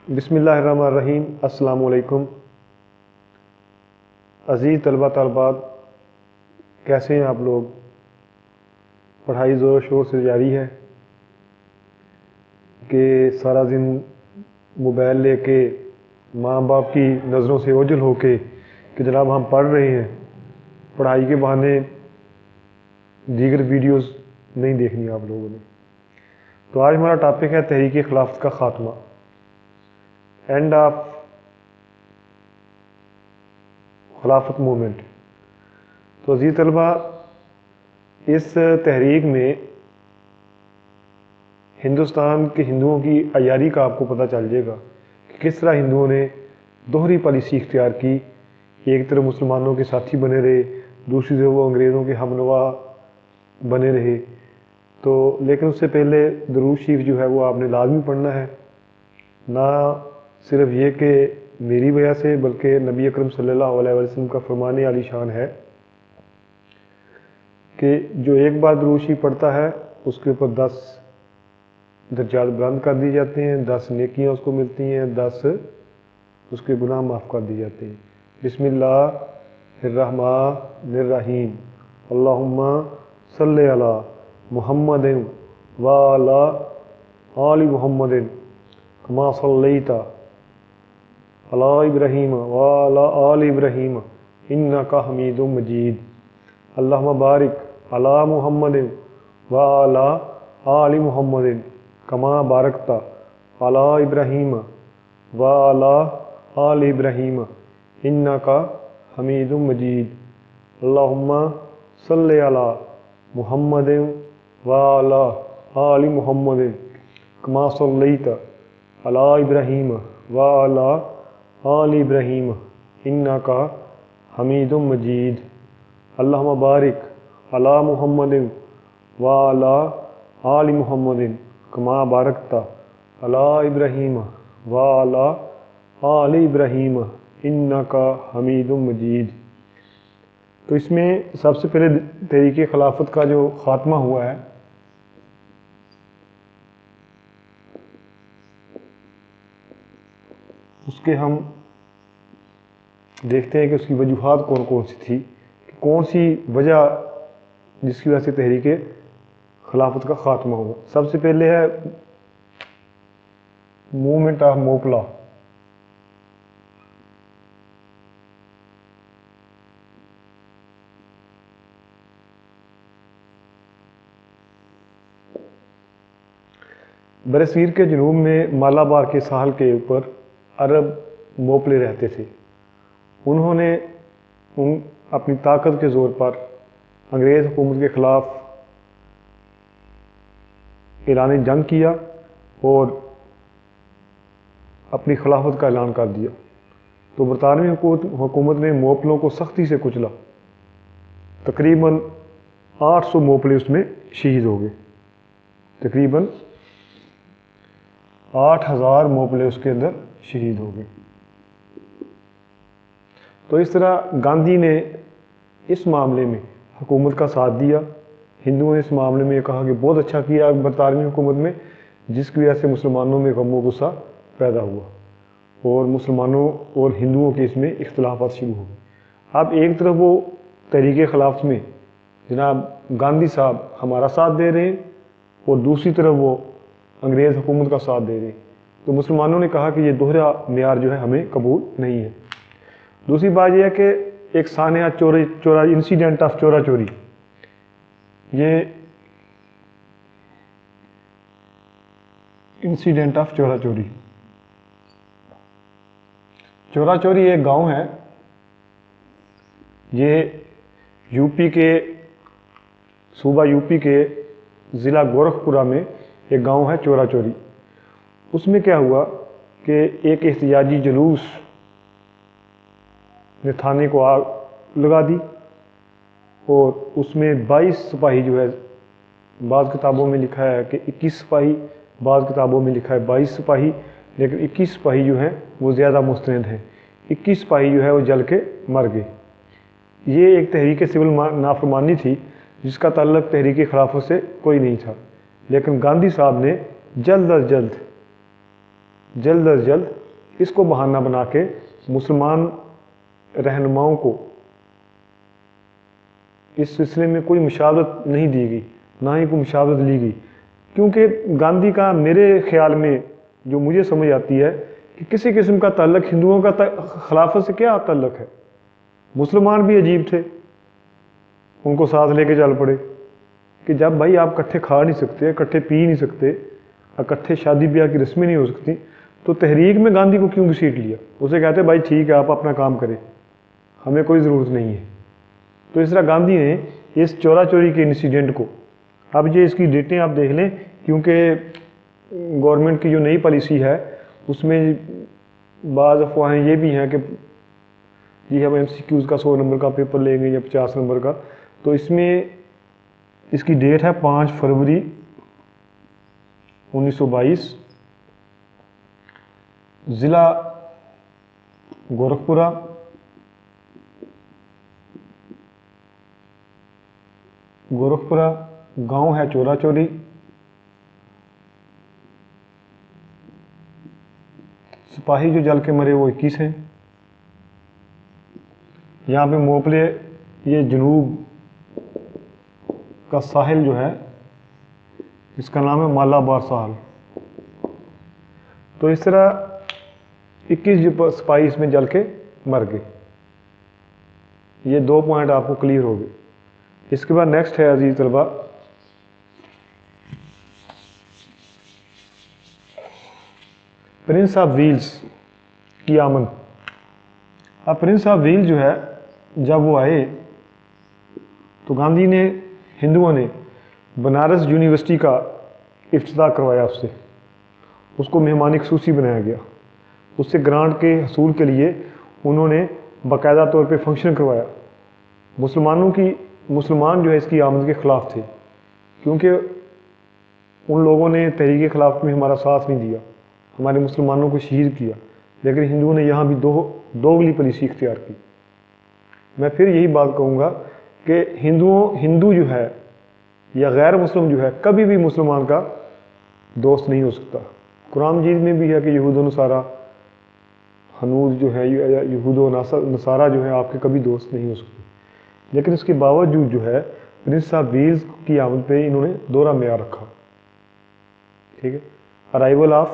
بسم اللہ الرحمن الرحیم۔ السلام علیکم عزیز طلبہ طالبات، کیسے ہیں آپ لوگ؟ پڑھائی زور و شور سے جاری ہے کہ سارا دن موبائل لے کے ماں باپ کی نظروں سے اوجھل ہو کے کہ جناب ہم پڑھ رہے ہیں، پڑھائی کے بہانے دیگر ویڈیوز نہیں دیکھنی آپ لوگوں نے۔ تو آج ہمارا ٹاپک ہے تحریک خلافت کا خاتمہ، اینڈ آف خلافت موومنٹ۔ تو عزیز طلبہ، اس تحریک میں ہندوستان کے ہندوؤں کی عیاری کا آپ کو پتہ چل جائے گا کہ کس طرح ہندوؤں نے دوہری پالیسی اختیار کی۔ ایک طرف مسلمانوں کے ساتھی بنے رہے، دوسری طرف وہ انگریزوں کے ہم نوا بنے رہے۔ تو لیکن اس سے پہلے درود شریف جو ہے وہ آپ نے لازمی پڑھنا ہے، نہ صرف یہ کہ میری وجہ سے بلکہ نبی اکرم صلی اللہ علیہ وسلم کا فرمان عالی شان ہے کہ جو ایک بار درود شریف پڑھتا ہے اس کے اوپر 10 درجات بلند کر دی جاتے ہیں، 10 نیکیاں اس کو ملتی ہیں، 10 اس کے گناہ معاف کر دی جاتے ہیں۔ بسم اللہ الرحمن الرحیم، اللہم صلی علی محمد وعلی آل محمد کما صلیت علی ابراہیم وعلی آل ابراہیم انک حمید مجید، اللہم بارک علی محمد وعلی آل محمد کما بارکت علی ابراہیم وعلی آل ابراہیم انک حمید مجید، اللہم صلی علی محمد وعلی آل محمد کما صلیت علی ابراہیم وعلی آل ابراہیم انک حمید مجید، اللہم بارک علی محمد وعلی آل محمد کما بارکت علی ابراہیم وعلی آل ابراہیم انک حمید مجید۔ تو اس میں سب سے پہلے تحریک خلافت کا جو خاتمہ ہوا ہے اس کے ہم دیکھتے ہیں کہ اس کی وجوہات کون کون سی تھی، کہ کون سی وجہ جس کی وجہ سے تحریک خلافت کا خاتمہ ہوا۔ سب سے پہلے ہے موومنٹ آف موپلا۔ برصغیر کے جنوب میں مالابار کے ساحل کے اوپر عرب موپلے رہتے تھے۔ انہوں نے اپنی طاقت کے زور پر انگریز حکومت کے خلاف اعلان جنگ کیا اور اپنی خلافت کا اعلان کر دیا۔ تو برطانوی حکومت نے موپلوں کو سختی سے کچلا، تقریباً 800 موپلے اس میں شہید ہو گئے، تقریباً 8000 موپلے اس کے اندر شہید ہو گئے۔ تو اس طرح گاندھی نے اس معاملے میں حکومت کا ساتھ دیا۔ ہندوؤں نے اس معاملے میں یہ کہا کہ بہت اچھا کیا برطانوی حکومت میں، جس کی وجہ سے مسلمانوں میں غم و غصہ پیدا ہوا اور مسلمانوں اور ہندوؤں کے اس میں اختلافات شروع ہو گئے۔ اب ایک طرف وہ تحریک خلافت میں جناب گاندھی صاحب ہمارا ساتھ دے رہے ہیں اور دوسری طرف وہ انگریز حکومت کا ساتھ دے رہے ہیں۔ تو مسلمانوں نے کہا کہ یہ دوہرا معیار جو ہے ہمیں قبول نہیں ہے۔ دوسری بات یہ ہے کہ ایک سانحہ انسیڈنٹ آف چورا چوری، یہ انسیڈنٹ آف چورا چوری، چورا چوری ایک گاؤں ہے، یہ یو پی کے صوبہ یو پی کے ضلع گورکھپورہ میں ایک گاؤں ہے چورا چوری۔ اس میں کیا ہوا کہ ایک احتجاجی جلوس نے تھانے کو آگ لگا دی اور اس میں 22 سپاہی جو ہے، بعض کتابوں میں لکھا ہے کہ 21 سپاہی، بعض کتابوں میں لکھا ہے 22 سپاہی، لیکن 21 سپاہی جو ہیں وہ زیادہ مستند ہیں۔ 21 سپاہی جو ہے وہ جل کے مر گئے۔ یہ ایک تحریک سول نافرمانی تھی جس کا تعلق تحریک خلافت سے کوئی نہیں تھا، لیکن گاندھی صاحب نے جلد از جلد جلد از جلد اس کو بہانہ بنا کے مسلمان رہنماؤں کو اس سلسلے میں کوئی مشاورت نہیں دی گئی، نہ ہی کوئی مشاورت لی گئی، کیونکہ گاندھی کا میرے خیال میں جو مجھے سمجھ آتی ہے کہ کسی قسم کا تعلق ہندوؤں کا خلافت سے کیا تعلق ہے؟ مسلمان بھی عجیب تھے، ان کو ساتھ لے کے چل پڑے کہ جب بھائی آپ اکٹھے کھا نہیں سکتے، اکٹھے پی نہیں سکتے، اکٹھے شادی بیاہ کی رسمیں نہیں ہو سکتی، تو تحریک میں گاندھی کو کیوں گھسیٹ لیا؟ اسے کہتے بھائی ٹھیک ہے آپ اپنا کام کریں، ہمیں کوئی ضرورت نہیں ہے۔ تو اس طرح گاندھی نے اس چورا چوری کے انسیڈنٹ کو، اب یہ اس کی ڈیٹیں آپ دیکھ لیں، کیونکہ گورنمنٹ کی جو نئی پالیسی ہے اس میں بعض افواہیں یہ بھی ہیں کہ جی ہم MCQs کا 100 نمبر کا پیپر لیں گے یا 50 نمبر کا، تو اس میں اس کی ڈیٹ ہے 5 فروری 1922، ضلع گورکھپورہ، گاؤں ہے چورا چوری، سپاہی جو جل کے مرے وہ 21 ہیں۔ یہاں پہ موپلے، یہ جنوب کا ساحل جو ہے اس کا نام ہے مالابار ساحل۔ تو اس طرح 21 سپاہی اس میں جل کے مر گئے۔ یہ 2 پوائنٹ آپ کو کلیئر ہو گئے۔ اس کے بعد نیکسٹ ہے عزیز طلبہ، پرنس آف ویلز کی آمد۔ اب پرنس آف ویلز جو ہے جب وہ آئے تو گاندھی نے، ہندوؤں نے بنارس یونیورسٹی کا افتتاح کروایا، اس کو مہمان خصوصی بنایا گیا، اس سے گرانٹ کے حصول کے لیے انہوں نے باقاعدہ طور پہ فنکشن کروایا۔ مسلمان جو ہے اس کی آمد کے خلاف تھے، کیونکہ ان لوگوں نے تحریک خلاف میں ہمارا ساتھ نہیں دیا، ہمارے مسلمانوں کو شہید کیا، لیکن ہندوؤں نے یہاں بھی دوگلی پالیسی اختیار کی۔ میں پھر یہی بات کہوں گا کہ ہندو جو ہے یا غیر مسلم جو ہے کبھی بھی مسلمان کا دوست نہیں ہو سکتا۔ قرآن مجید میں بھی ہے کہ یہود و نصارہ، ہنود جو ہے، یہود و نصارہ جو ہے آپ کے کبھی دوست نہیں ہو سکتے، لیکن اس کے باوجود جو ہے پرنس آف ویلز کی آمد پہ انہوں نے دوہرا معیار رکھا۔ ٹھیک ہے، ارائیول آف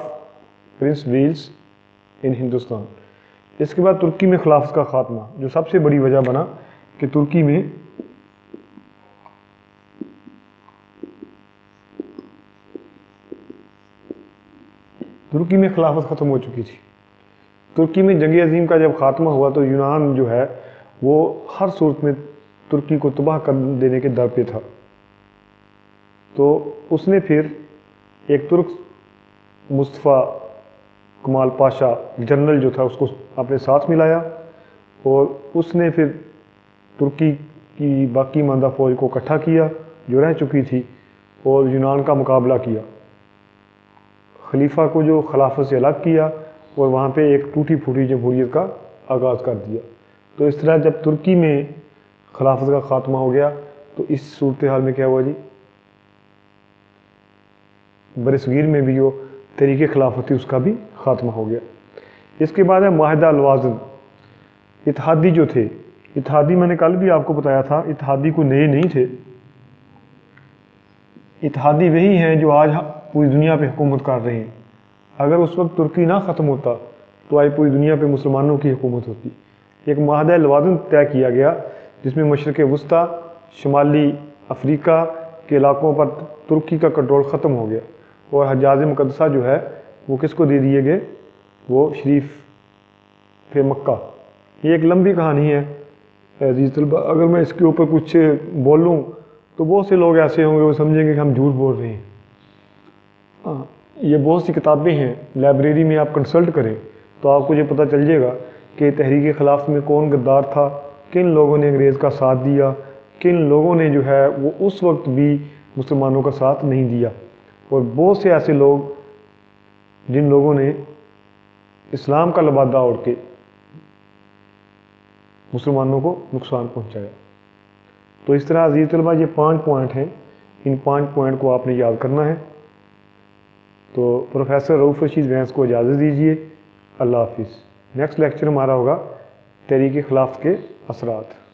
پرنس ویلز ان ہندوستان۔ اس کے بعد ترکی میں خلافت کا خاتمہ، جو سب سے بڑی وجہ بنا کہ ترکی میں خلافت ختم ہو چکی تھی۔ ترکی میں جنگ عظیم کا جب خاتمہ ہوا تو یونان جو ہے وہ ہر صورت میں ترکی کو تباہ کر دینے کے در پہ تھا، تو اس نے پھر ایک ترک مصطفیٰ کمال پاشا جنرل جو تھا اس کو اپنے ساتھ ملایا، اور اس نے پھر ترکی کی باقی ماندہ فوج کو اکٹھا کیا جو رہ چکی تھی، اور یونان کا مقابلہ کیا، خلیفہ کو جو خلافت سے الگ کیا، اور وہاں پہ ایک ٹوٹی پھوٹی جمہوریت کا آغاز کر دیا۔ تو اس طرح جب ترکی میں خلافت کا خاتمہ ہو گیا تو اس صورتحال میں کیا ہوا جی، برصغیر میں بھی جو تحریک خلافت تھی اس کا بھی خاتمہ ہو گیا۔ اس کے بعد ہے معاہدہ الوازن۔ اتحادی جو تھے، اتحادی میں نے کل بھی آپ کو بتایا تھا، اتحادی کوئی نئے نہیں تھے، اتحادی وہی ہیں جو آج پوری دنیا پہ حکومت کر رہے ہیں۔ اگر اس وقت ترکی نہ ختم ہوتا تو آج پوری دنیا پہ مسلمانوں کی حکومت ہوتی۔ ایک معاہدہ الوازن طے کیا گیا جس میں مشرق وسطیٰ، شمالی افریقہ کے علاقوں پر ترکی کا کنٹرول ختم ہو گیا، اور حجاز مقدسہ جو ہے وہ کس کو دے دیے گئے، وہ شریف مکہ۔ یہ ایک لمبی کہانی ہے عزیز طلبہ، اگر میں اس کے اوپر کچھ بولوں تو بہت سے لوگ ایسے ہوں گے وہ سمجھیں گے کہ ہم جھوٹ بول رہے ہیں۔ یہ بہت سی کتابیں ہیں، لائبریری میں آپ کنسلٹ کریں تو آپ کو یہ پتہ چل جائے گا کہ تحریک خلافت میں کون غدار تھا، کن لوگوں نے انگریز کا ساتھ دیا، کن لوگوں نے جو ہے وہ اس وقت بھی مسلمانوں کا ساتھ نہیں دیا، اور بہت سے ایسے لوگ جن لوگوں نے اسلام کا لبادہ اوڑھ کے مسلمانوں کو نقصان پہنچایا۔ تو اس طرح عزیز طلبہ یہ 5 پوائنٹ ہیں، ان 5 پوائنٹ کو آپ نے یاد کرنا ہے۔ تو پروفیسر رؤف رشید وینس کو اجازت دیجیے، اللہ حافظ۔ نیکسٹ لیکچر ہمارا ہوگا تحریک خلافت کے اثرات۔